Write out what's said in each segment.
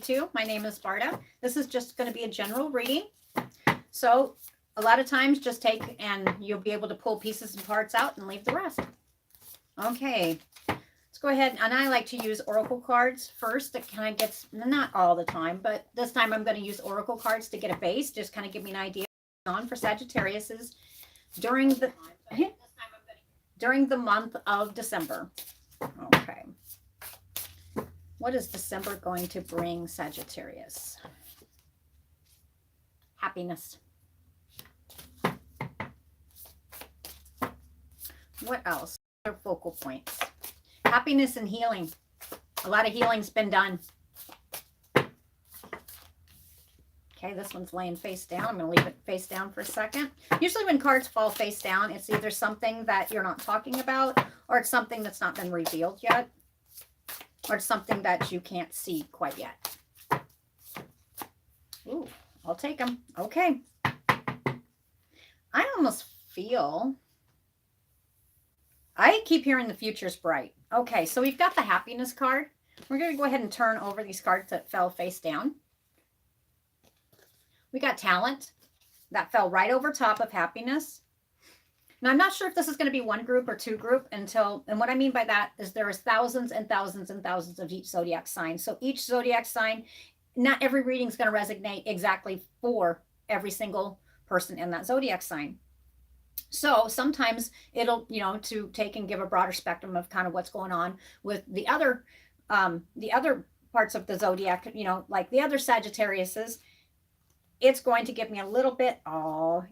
too. My name is Barda. This is just going to be a general reading. So a lot of times just take and you'll be able to pull pieces and parts out and leave the rest. Okay, let's go ahead. And I like to use oracle cards first. That kind of gets, not all the time, but this time I'm going to use oracle cards to get a base. Just kind of give me an idea on for Sagittarius's during the month of December. Okay. What is December going to bring Sagittarius? Happiness. What else? Other focal points. Happiness and healing. A lot of healing's been done. Okay, this one's laying face down. I'm going to leave it face down for a second. Usually when cards fall face down, it's either something that you're not talking about, or it's something that's not been revealed yet, or it's something that you can't see quite yet. Ooh, I'll take them. Okay. I almost feel... I keep hearing the future's bright. Okay, so we've got the happiness card. We're going to go ahead and turn over these cards that fell face down. We got talent. That fell right over top of happiness. Now, I'm not sure if this is going to be one group or two group and what I mean by that is there is thousands and thousands and thousands of each zodiac sign. So each zodiac sign, not every reading is going to resonate exactly for every single person in that zodiac sign. So sometimes it'll, to take and give a broader spectrum of kind of what's going on with the other parts of the zodiac, like the other Sagittariuses. It's going to give me a little bit,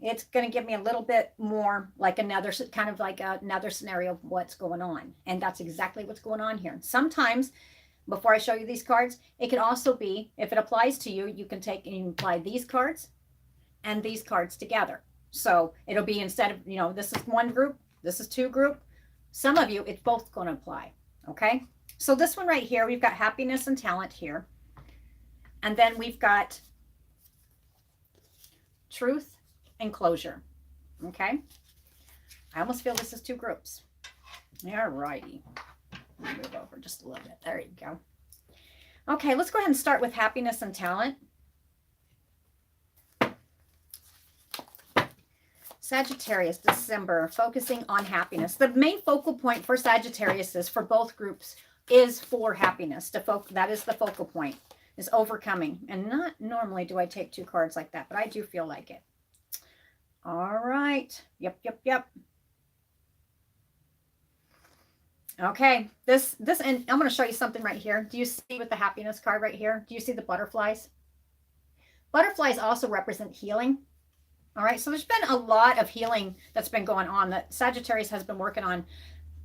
it's going to give me a little bit more like another scenario of what's going on. And that's exactly what's going on here. Sometimes, before I show you these cards, it can also be, if it applies to you, you can take and apply these cards and these cards together. So it'll be instead of, this is one group, this is two group. Some of you, it's both going to apply. Okay. So this one right here, we've got happiness and talent here. And then we've got truth and closure. Okay. I almost feel this is two groups. All righty. Move over just a little bit. There you go. Okay, let's go ahead and start with happiness and talent. Sagittarius, December, focusing on happiness. The main focal point for Sagittarius is for both groups is for happiness. That is the focal point, is overcoming. And not normally do I take two cards like that, but I do feel like it. All right. Yep. Okay. This, and I'm going to show you something right here. Do you see with the happiness card right here? Do you see the butterflies? Butterflies also represent healing. All right, so there's been a lot of healing that's been going on that Sagittarius has been working on,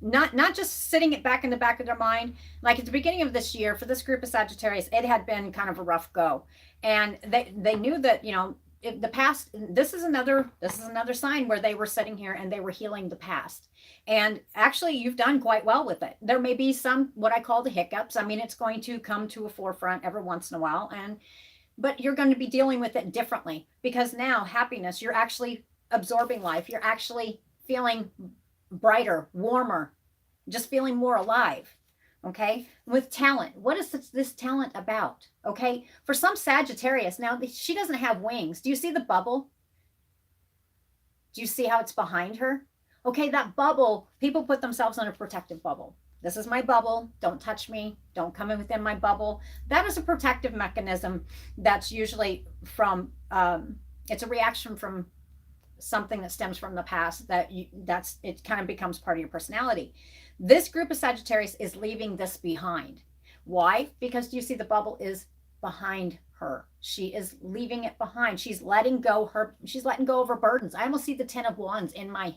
not just sitting it back in the back of their mind. Like at the beginning of this year, for this group of Sagittarius, it had been kind of a rough go, and they knew that the past. This is another sign where they were sitting here and they were healing the past. And actually, you've done quite well with it. There may be some what I call the hiccups. I mean, it's going to come to a forefront every once in a while, but you're going to be dealing with it differently because now happiness, you're actually absorbing life. You're actually feeling brighter, warmer, just feeling more alive. Okay. With talent, what is this talent about? Okay. For some Sagittarius, now she doesn't have wings. Do you see the bubble? Do you see how it's behind her? Okay. That bubble, people put themselves in a protective bubble. This is my bubble. Don't touch me. Don't come in within my bubble. That is a protective mechanism that's usually from, it's a reaction from something that stems from the past it kind of becomes part of your personality. This group of Sagittarius is leaving this behind. Why? Because you see the bubble is behind her. She is leaving it behind. She's letting go of her burdens. I almost see the 10 of Wands in my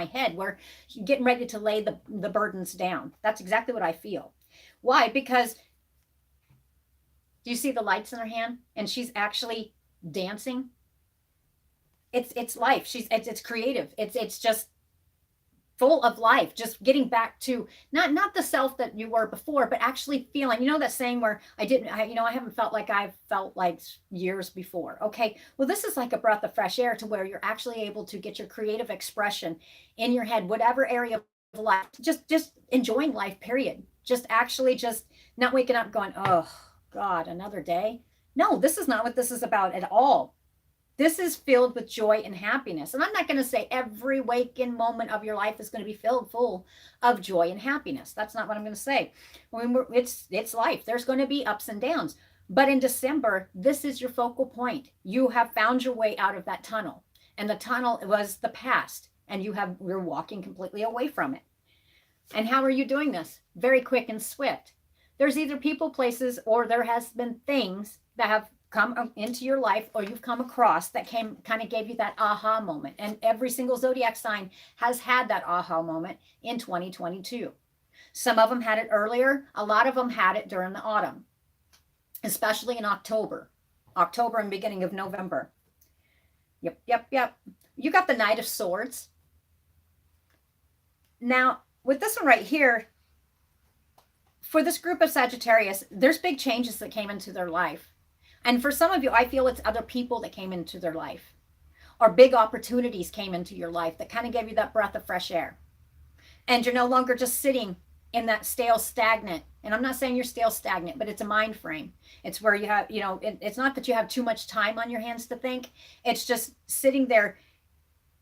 head where she's getting ready to lay the burdens down. That's exactly what I feel. Why? Because do you see the lights in her hand? And she's actually dancing. It's life. It's creative. It's just full of life, just getting back to not the self that you were before, but actually feeling, that saying where I haven't felt like I've felt like years before. Okay. Well, this is like a breath of fresh air to where you're actually able to get your creative expression in your head, whatever area of life, just enjoying life, period. Just not waking up going, oh, God, another day. No, this is not what this is about at all. This is filled with joy and happiness. And I'm not going to say every waking moment of your life is going to be filled full of joy and happiness. That's not what I'm going to say. It's life. There's going to be ups and downs. But in December, this is your focal point. You have found your way out of that tunnel. And the tunnel was the past. And you're walking completely away from it. And how are you doing this? Very quick and swift. There's either people, places, or there has been things that have come into your life, or you've come across that kind of gave you that aha moment. And every single zodiac sign has had that aha moment in 2022. Some of them had it earlier. A lot of them had it during the autumn, especially in October and beginning of November. Yep. You got the Knight of Swords. Now, with this one right here, for this group of Sagittarius, there's big changes that came into their life. And for some of you, I feel it's other people that came into their life, or big opportunities came into your life that kind of gave you that breath of fresh air. And you're no longer just sitting in that stale, stagnant. And I'm not saying you're stale, stagnant, but it's a mind frame. It's where you have, it's not that you have too much time on your hands to think. It's just sitting there,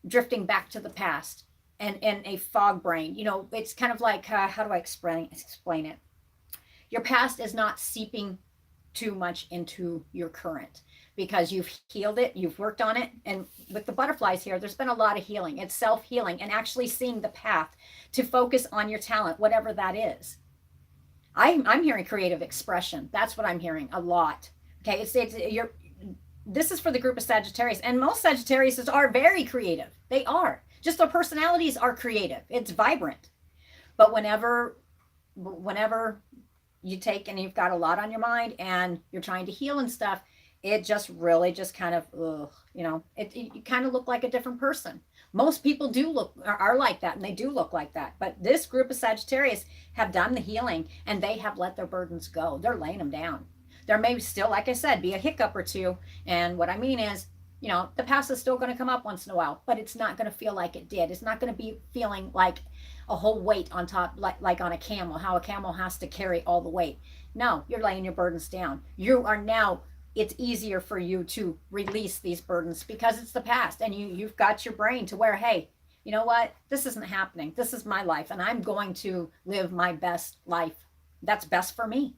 drifting back to the past and a fog brain. It's kind of like, how do I explain it? Your past is not seeping too much into your current, because you've healed it, you've worked on it. And with the butterflies here, there's been a lot of healing. It's self-healing and actually seeing the path to focus on your talent, whatever that is. I'm hearing creative expression. That's what I'm hearing a lot. Okay, this is for the group of Sagittarius, and most Sagittarius are very creative. They are. Just their personalities are creative. It's vibrant. But whenever you take and you've got a lot on your mind and you're trying to heal and stuff, it just really just kind of, you kind of look like a different person. Most people are like that, and they do look like that. But this group of Sagittarius have done the healing, and they have let their burdens go. They're laying them down. There may still, like I said, be a hiccup or two. And what I mean is, the past is still going to come up once in a while, but it's not going to feel like it did. It's not going to be feeling like a whole weight on top, like on a camel, how a camel has to carry all the weight. No, you're laying your burdens down. It's easier for you to release these burdens because it's the past, and you've got your brain to where, hey, you know what? This isn't happening. This is my life, and I'm going to live my best life. That's best for me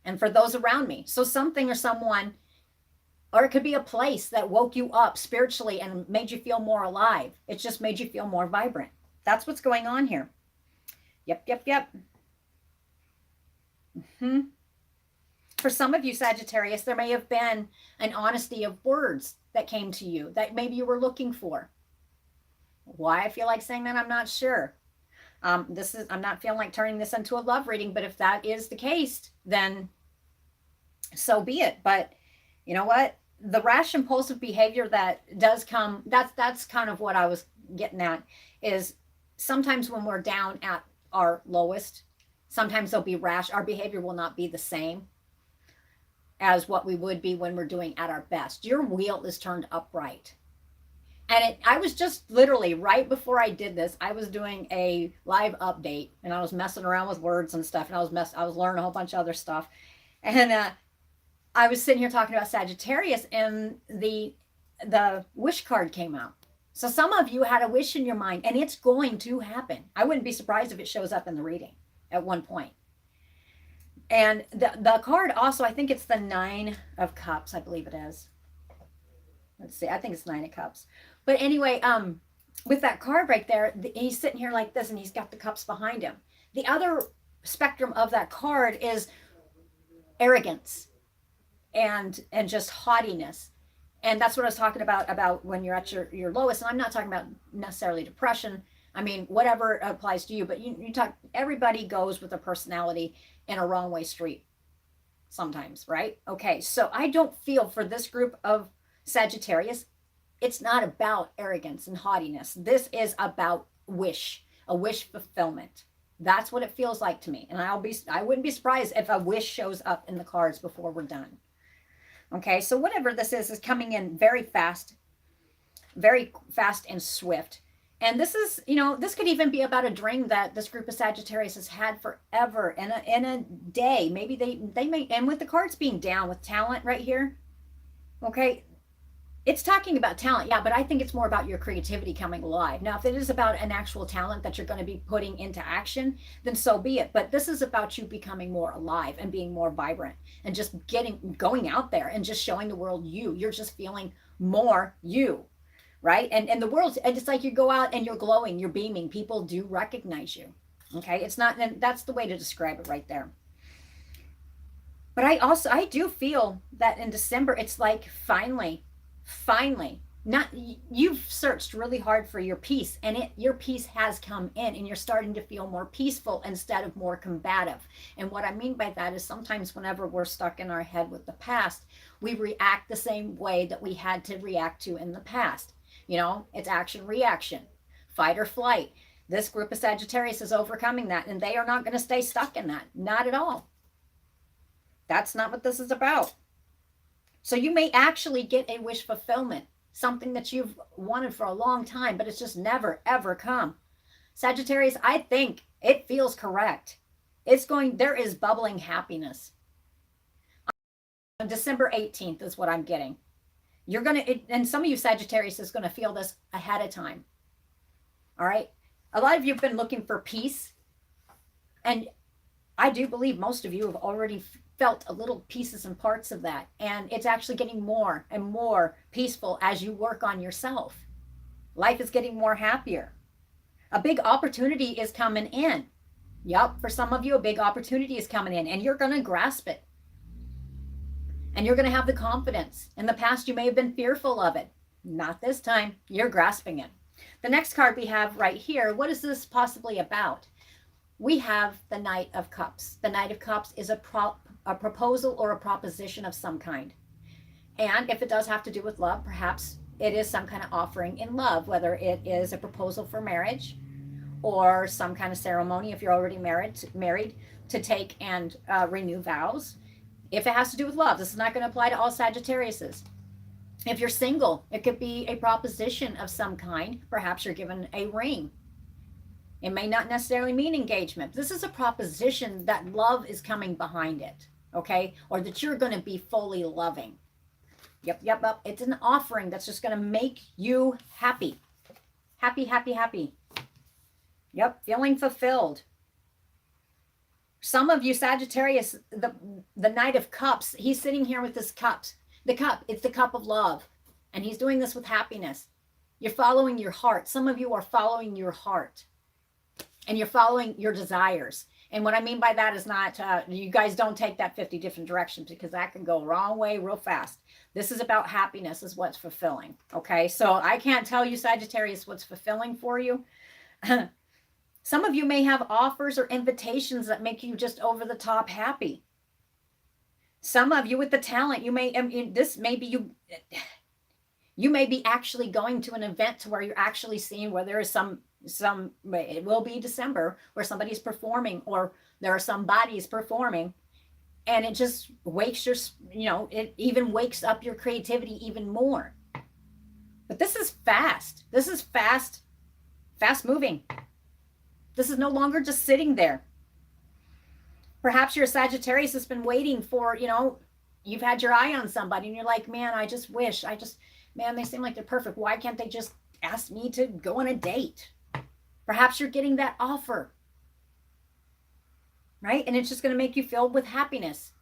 and for those around me. So something or someone, or it could be a place that woke you up spiritually and made you feel more alive. It just made you feel more vibrant. That's what's going on here. Yep. For some of you Sagittarius, there may have been an honesty of words that came to you that maybe you were looking for. Why I feel like saying that, I'm not sure. I'm not feeling like turning this into a love reading, but if that is the case, then so be it. But you know what? The rash impulsive behavior that does come, that's kind of what I was getting at, is sometimes when we're down at our lowest, sometimes there'll be rash. Our behavior will not be the same as what we would be when we're doing at our best. Your wheel is turned upright. And I was just literally right before I did this, I was doing a live update, and I was messing around with words and stuff, and I was learning a whole bunch of other stuff. And I was sitting here talking about Sagittarius, and the wish card came out. So some of you had a wish in your mind, and it's going to happen. I wouldn't be surprised if it shows up in the reading at one point. And the card also, I think it's the 9 of Cups, I believe it is. Let's see, I think it's 9 of Cups. But anyway, with that card right there, he's sitting here like this, and he's got the cups behind him. The other spectrum of that card is arrogance and just haughtiness. And that's what I was talking about when you're at your lowest. And I'm not talking about necessarily depression. I mean, whatever applies to you. But you talk, everybody goes with a personality in a wrong way street sometimes, right? Okay, so I don't feel for this group of Sagittarius, it's not about arrogance and haughtiness. This is about a wish fulfillment. That's what it feels like to me. And I wouldn't be surprised if a wish shows up in the cards before we're done. Okay, so whatever this is coming in very fast and swift. And this is, this could even be about a dream that this group of Sagittarius has had forever in a day. Maybe they may, and with the cards being down with talent right here, okay, it's talking about talent, yeah, but I think it's more about your creativity coming alive. Now, if it is about an actual talent that you're going to be putting into action, then so be it. But this is about you becoming more alive and being more vibrant and just going out there and just showing the world you. You're just feeling more you, right? And the world, and it's like you go out and you're glowing, you're beaming. People do recognize you. Okay, it's not, and that's the way to describe it right there. But I do feel that in December, it's like finally, not, you've searched really hard for your peace, and your peace has come in, and you're starting to feel more peaceful instead of more combative. And what I mean by that is sometimes whenever we're stuck in our head with the past, we react the same way that we had to react to in the past. It's action reaction, fight or flight. This group of Sagittarius is overcoming that, and they are not going to stay stuck in that. Not at all. That's not what this is about. So you may actually get a wish fulfillment, something that you've wanted for a long time, but it's just never, ever come. Sagittarius, I think it feels correct. There is bubbling happiness. On December 18th is what I'm getting. You're going to, and some of you Sagittarius is going to feel this ahead of time. All right. A lot of you have been looking for peace. And I do believe most of you have already felt a little pieces and parts of that. And it's actually getting more and more peaceful as you work on yourself. Life is getting more happier. A big opportunity is coming in. Yep, for some of you, a big opportunity is coming in, and you're going to grasp it. And you're going to have the confidence. In the past, you may have been fearful of it. Not this time. You're grasping it. The next card we have right here, what is this possibly about? We have the Knight of Cups. The Knight of Cups is a proposal or a proposition of some kind. And if it does have to do with love, perhaps it is some kind of offering in love, whether it is a proposal for marriage or some kind of ceremony if you're already married to take and renew vows. If it has to do with love, this is not going to apply to all Sagittariuses. If you're single, it could be a proposition of some kind. Perhaps you're given a ring. It may not necessarily mean engagement. This is a proposition that love is coming behind it, okay? Or that you're going to be fully loving. Yep. It's an offering that's just going to make you happy. Happy. Yep, feeling fulfilled. Some of you Sagittarius, the Knight of Cups, he's sitting here with this cups. The cup, it's the cup of love. And he's doing this with happiness. You're following your heart. Some of you are following your heart. And you're following your desires. And what I mean by that is not, you guys don't take that 50 different directions, because that can go wrong way real fast. This is about happiness, is what's fulfilling. Okay, so I can't tell you, Sagittarius, what's fulfilling for you. Some of you may have offers or invitations that make you just over the top happy. Some of you with the talent, you may, you may be actually going to an event to where you're actually seeing where there is some, it will be December, where somebody's performing, or there are some bodies performing, and it just wakes your, it even wakes up your creativity even more. But this is fast. This is fast moving. This is no longer just sitting there. Perhaps you're a Sagittarius that's been waiting for, you've had your eye on somebody and you're like, man, man, they seem like they're perfect. Why can't they just ask me to go on a date? Perhaps you're getting that offer, right? And it's just going to make you filled with happiness.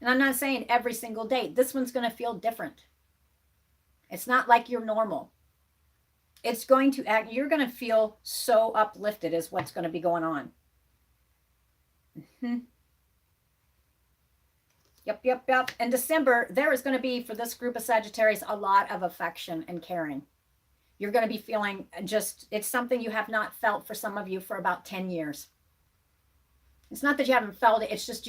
And I'm not saying every single date. This one's going to feel different. It's not like you're normal. It's going to act, you're going to feel so uplifted is what's going to be going on. Yep. In December, there is going to be, for this group of Sagittarius, a lot of affection and caring. You're going to be feeling it's something you have not felt for some of you for about 10 years. It's not that you haven't felt it. It's just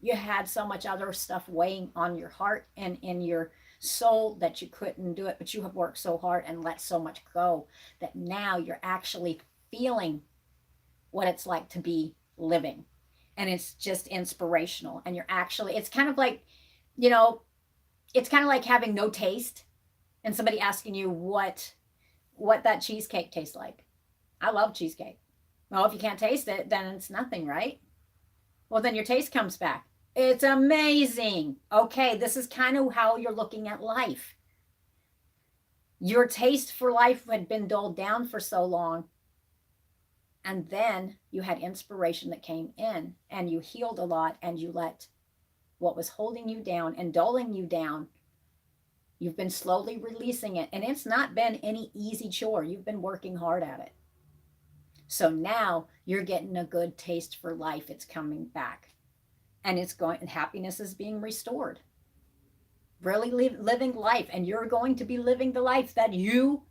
you had so much other stuff weighing on your heart and in your soul that you couldn't do it, but you have worked so hard and let so much go that now you're actually feeling what it's like to be living. And it's just inspirational. And it's kind of like, it's kind of like having no taste and somebody asking you, what what that cheesecake tastes like. I love cheesecake. Well, if you can't taste it, then it's nothing, right? Well, then your taste comes back. It's amazing. Okay, this is kind of how you're looking at life. Your taste for life had been dulled down for so long. And then you had inspiration that came in and you healed a lot and you let what was holding you down and dulling you down. You've been slowly releasing it. And it's not been any easy chore. You've been working hard at it. So now you're getting a good taste for life. It's coming back. And it's going, and happiness is being restored. Really living life. And you're going to be living the life that you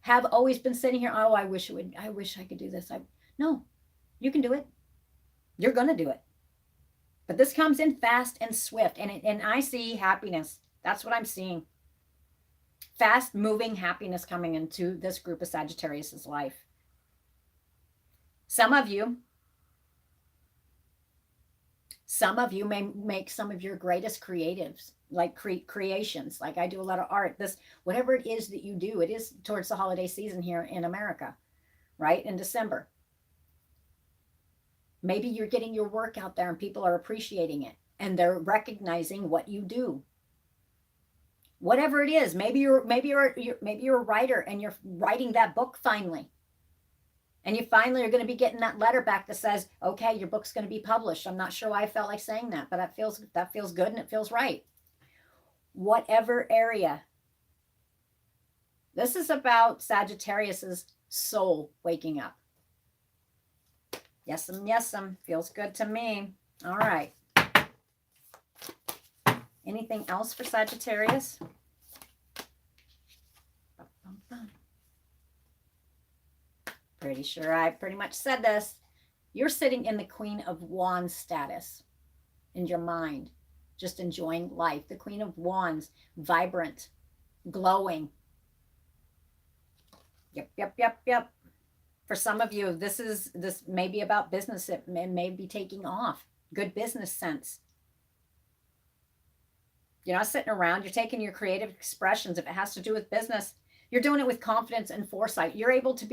have always been sitting here. Oh, I wish I could do this. No, you can do it. You're going to do it. But this comes in fast and swift. And I see happiness. That's what I'm seeing. Fast moving happiness coming into this group of Sagittarius's life. Some of you may make some of your greatest creatives, like creations. Like I do a lot of art. This, whatever it is that you do, it is towards the holiday season here in America, right? In December. Maybe you're getting your work out there and people are appreciating it and they're recognizing what you do. Whatever it is, maybe you're a writer and you're writing that book finally. And you finally are going to be getting that letter back that says, okay, your book's going to be published. I'm not sure why I felt like saying that, but that feels good and it feels right. Whatever area. This is about Sagittarius's soul waking up. Yes'm. Feels good to me. All right. Anything else for Sagittarius? Pretty sure I pretty much said this. You're sitting in the Queen of Wands status in your mind, just enjoying life. The Queen of Wands, vibrant, glowing. Yep. For some of you, this may be about business. It may be taking off. Good business sense. You're not sitting around. You're taking your creative expressions. If it has to do with business, you're doing it with confidence and foresight. You're able to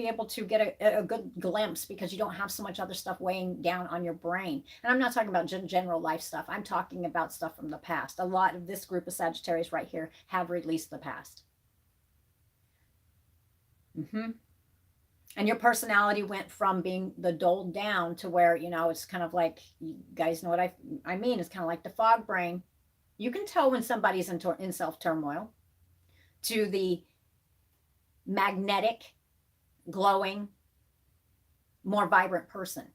get a good glimpse because you don't have so much other stuff weighing down on your brain. And I'm not talking about general life stuff. I'm talking about stuff from the past. A lot of this group of Sagittarius right here have released the past. And your personality went from being the dulled down to where, it's kind of like, you guys know what I mean. It's kind of like the fog brain. You can tell when somebody's in self-turmoil, to the magnetic, glowing, more vibrant person.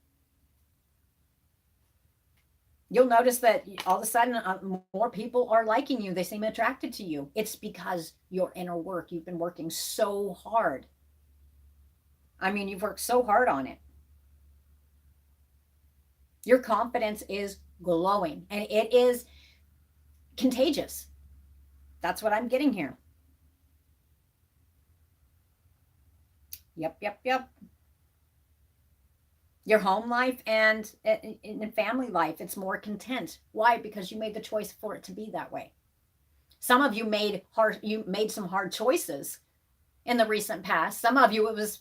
You'll notice that all of a sudden more people are liking you. They seem attracted to you. It's because your inner work. You've been working so hard. I mean, you've worked so hard on it. Your confidence is glowing and it is contagious. That's what I'm getting here. Yep. Your home life and in family life, it's more content. Why? Because you made the choice for it to be that way. Some of you made some hard choices in the recent past. Some of you, it was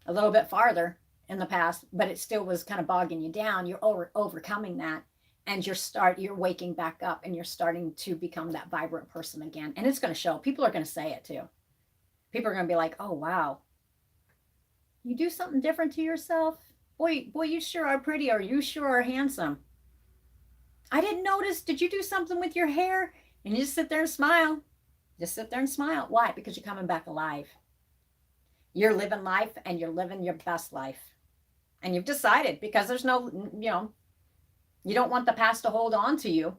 a little bit farther in the past, but it still was kind of bogging you down. You're overcoming that, and you're waking back up, and you're starting to become that vibrant person again. And it's going to show. People are going to say it too. People are going to be like, "Oh wow, you do something different to yourself, boy. You sure are pretty, or you sure are handsome. I didn't notice. Did you do something with your hair?" And you just sit there and smile. Just sit there and smile. Why? Because you're coming back alive. You're living life and you're living your best life. And you've decided, because there's no, you don't want the past to hold on to you,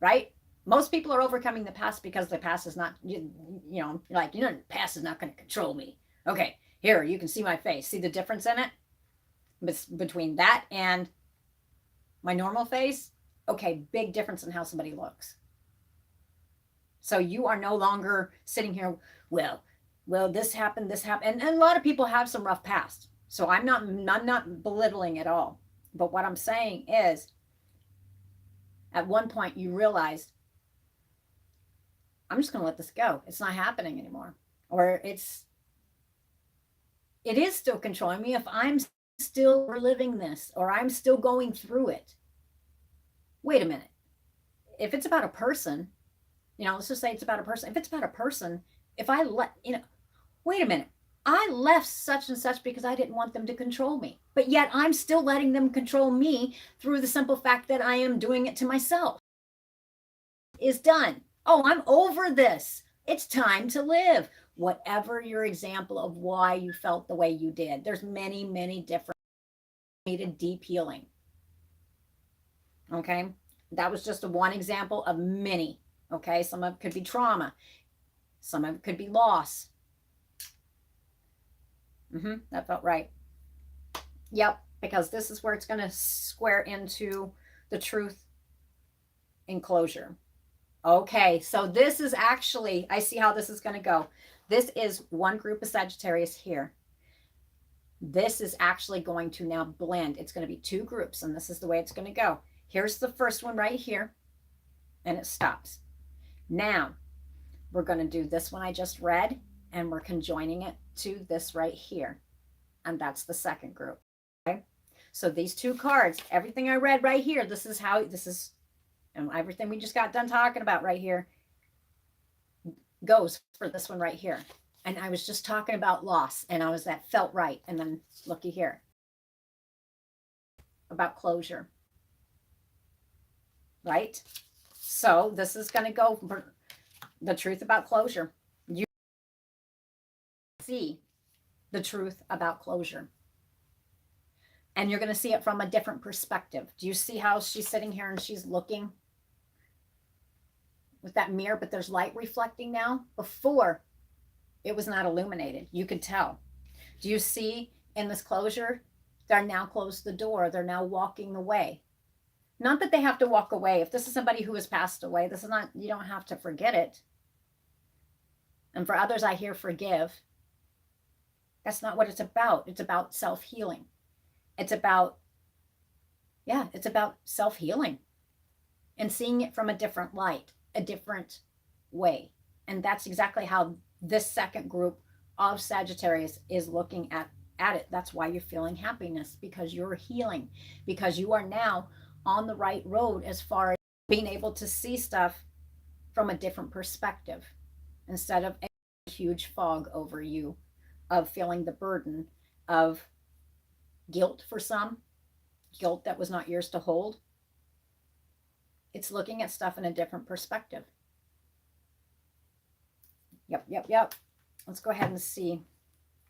right? Most people are overcoming the past because the past is not, the past is not going to control me. Okay, here, you can see my face. See the difference in it? Between that and my normal face? Okay, big difference in how somebody looks. So you are no longer sitting here, well, this happened. And a lot of people have some rough past. So I'm not belittling at all. But what I'm saying is, at one point you realized, I'm just going to let this go. It's not happening anymore. Or it's It is still controlling me if I'm still reliving this or I'm still going through it. Wait a minute. If it's about a person, let's just say it's about a person. If it's about a person, if I let, wait a minute. I left such and such because I didn't want them to control me. But yet I'm still letting them control me through the simple fact that I am doing it to myself. Is done. Oh, I'm over this. It's time to live. Whatever your example of why you felt the way you did. There's many, many different needed deep healing. Okay. That was just one example of many. Okay. Some of it could be trauma. Some of it could be loss. That felt right. Yep. Because this is where it's going to square into the truth and closure. Okay. So this is actually, I see how this is going to go. This is one group of Sagittarius here. This is actually going to now blend. It's going to be two groups, and this is the way it's going to go. Here's the first one right here, and it stops. Now, we're going to do this one I just read, and we're conjoining it to this right here, and that's the second group. Okay? So these two cards, everything I read right here, this is, and everything we just got done talking about right here goes for this one right here. And I was just talking about loss, and that felt right. And then looky here about closure, right? So this is going to go for the truth about closure. You see the truth about closure, and you're going to see it from a different perspective. Do you see how she's sitting here and she's looking with that mirror, but there's light reflecting now? Before, it was not illuminated. You could tell. Do you see in this closure? They're now closed the door. They're now walking away. Not that they have to walk away. If this is somebody who has passed away, this is not, you don't have to forget it. And for others, I hear forgive. That's not what it's about. It's about self-healing. It's about self-healing and seeing it from a different light, a different way. And that's exactly how this second group of Sagittarius is looking at it. That's why you're feeling happiness, because you're healing, because you are now on the right road as far as being able to see stuff from a different perspective instead of a huge fog over you of feeling the burden of guilt for some, guilt that was not yours to hold. It's looking at stuff in a different perspective. Yep. Let's go ahead and see.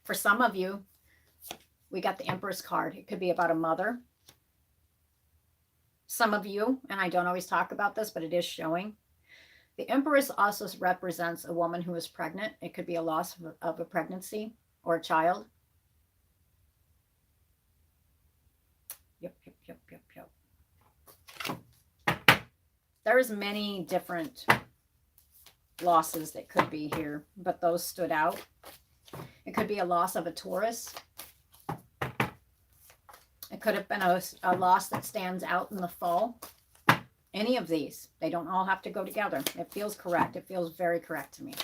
For some of you, we got the Empress card. It could be about a mother. Some of you, and I don't always talk about this, but it is showing. The Empress also represents a woman who is pregnant. It could be a loss of a pregnancy or a child. Yep. There is many different losses that could be here, but those stood out. It could be a loss of a Taurus. It could have been a loss that stands out in the fall. Any of these, they don't all have to go together. It feels correct. It feels very correct to me.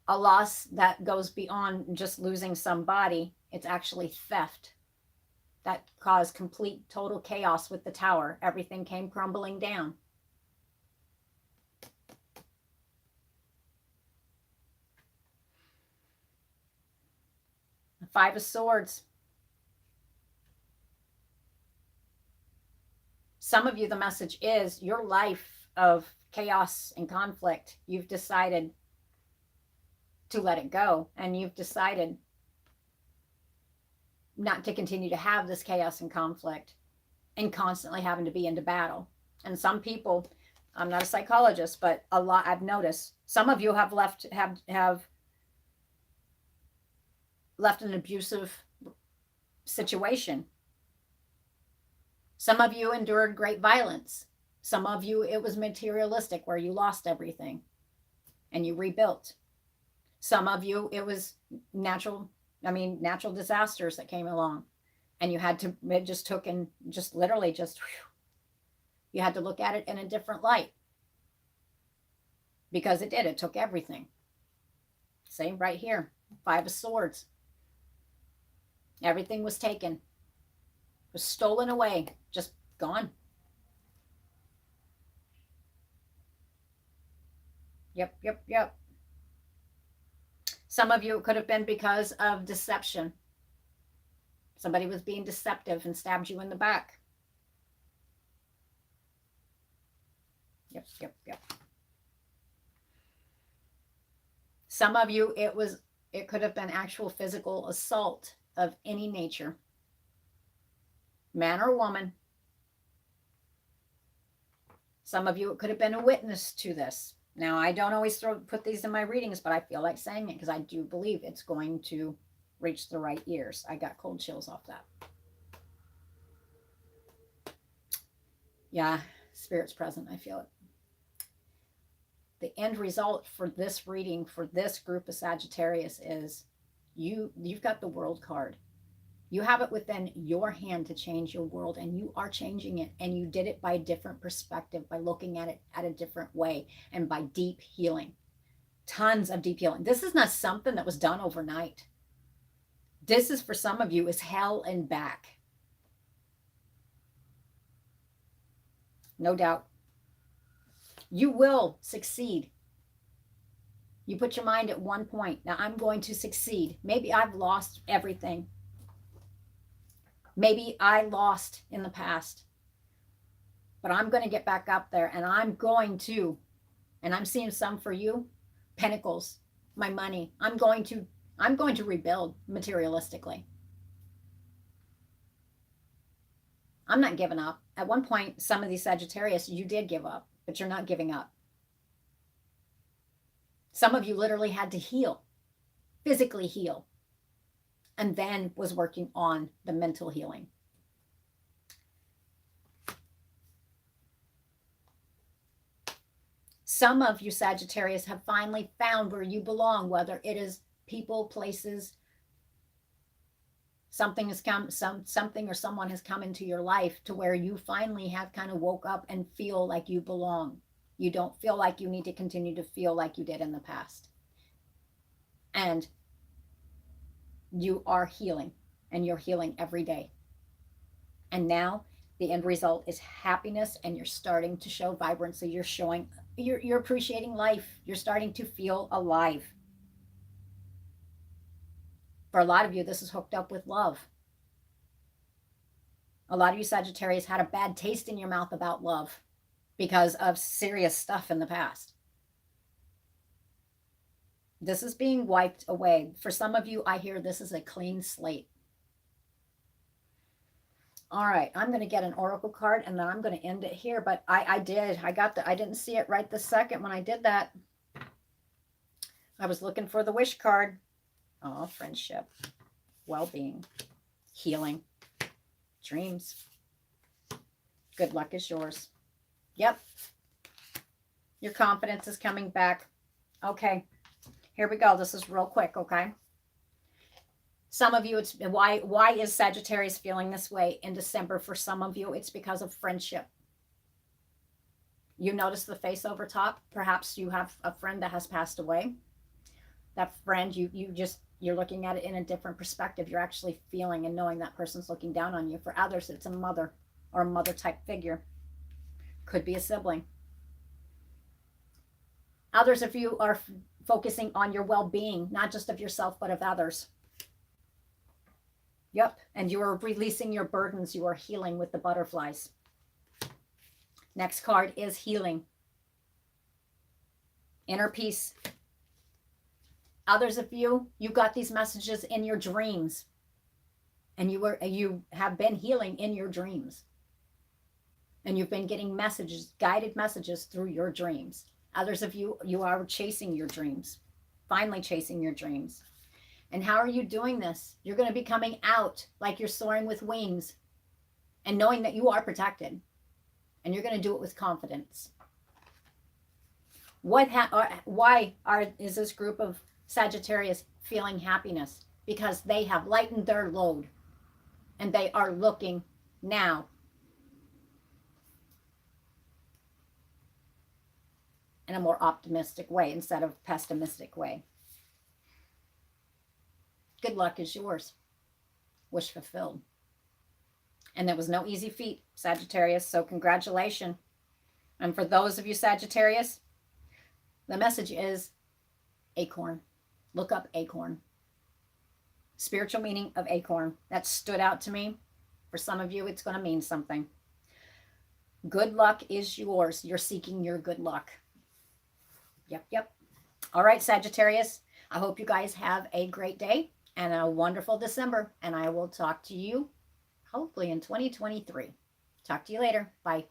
A loss that goes beyond just losing somebody. It's actually theft. That caused complete, total chaos with the tower. Everything came crumbling down. The Five of Swords. Some of you, the message is your life of chaos and conflict. You've decided to let it go, and you've decided not to continue to have this chaos and conflict and constantly having to be into battle. And some people, I'm not a psychologist, but a lot I've noticed, some of you have left an abusive situation. Some of you endured great violence. Some of you, it was materialistic where you lost everything and you rebuilt. Some of you, it was natural disasters that came along, and you had to, it just took and just literally just, you had to look at it in a different light because it took everything. Same right here. 5 of Swords. Everything was taken. Was stolen away. Just gone. Yep, yep, yep. Some of you, it could have been because of deception. Somebody was being deceptive and stabbed you in the back. Yep, yep, yep. Some of you, it could have been actual physical assault of any nature. Man or woman. Some of you, it could have been a witness to this. Now, I don't always put these in my readings, but I feel like saying it because I do believe it's going to reach the right ears. I got cold chills off that. Yeah, Spirit's present. I feel it. The end result for this reading, for this group of Sagittarius, is you've got the World card. You have it within your hand to change your world, and you are changing it. And you did it by a different perspective, by looking at it at a different way, and by deep healing. Tons of deep healing. This is not something that was done overnight. This is, for some of you, is hell and back. No doubt. You will succeed. You put your mind at one point. Now, I'm going to succeed. Maybe I've lost everything. Maybe I lost in the past, but I'm going to get back up there, and I'm going to, and I'm seeing some for you, pentacles, my money. I'm going to rebuild materialistically. I'm not giving up. At one point, some of these Sagittarius, you did give up, but you're not giving up. Some of you literally had to heal, physically heal, and then was working on the mental healing. Some of you Sagittarius have finally found where you belong, whether it is people, places, something has come, something or someone has come into your life to where you finally have kind of woke up and feel like you belong. You don't feel like you need to continue to feel like you did in the past. And you are healing, and you're healing every day. And now the end result is happiness, and you're starting to show vibrancy. You're showing, you're appreciating life. You're starting to feel alive. For a lot of you, this is hooked up with love. A lot of you Sagittarius had a bad taste in your mouth about love because of serious stuff in the past. This is being wiped away. For some of you, I hear this is a clean slate. All right, I'm going to get an oracle card, and then I'm going to end it here. But I didn't see it right this second when I did that. I was looking for the wish card. Oh, friendship, well-being, healing, dreams. Good luck is yours. Yep. Your confidence is coming back. Okay. Here we go. This is real quick, okay? Some of you, it's why is Sagittarius feeling this way in December? For some of you, it's because of friendship. You notice the face over top. Perhaps you have a friend that has passed away. That friend, you're looking at it in a different perspective. You're actually feeling and knowing that person's looking down on you. For others, it's a mother or a mother type figure. Could be a sibling. Others of you are focusing on your well-being, not just of yourself, but of others. Yep. And you are releasing your burdens. You are healing with the butterflies. Next card is healing. Inner peace. Others of you, you got these messages in your dreams. And you have been healing in your dreams. And you've been getting messages, guided messages through your dreams. Others of you, you are chasing your dreams. Finally chasing your dreams. And how are you doing this? You're going to be coming out like you're soaring with wings and knowing that you are protected. And you're going to do it with confidence. Why is this group of Sagittarius feeling happiness? Because they have lightened their load. And they are looking now in a more optimistic way instead of pessimistic way. Good luck is yours. Wish fulfilled. And that was no easy feat, Sagittarius, so congratulations. And for those of you Sagittarius, the message is acorn. Look up acorn. Spiritual meaning of acorn. That stood out to me. For some of you, it's going to mean something. Good luck is yours. You're seeking your good luck. Yep. All right, Sagittarius. I hope you guys have a great day and a wonderful December. And I will talk to you hopefully in 2023. Talk to you later. Bye.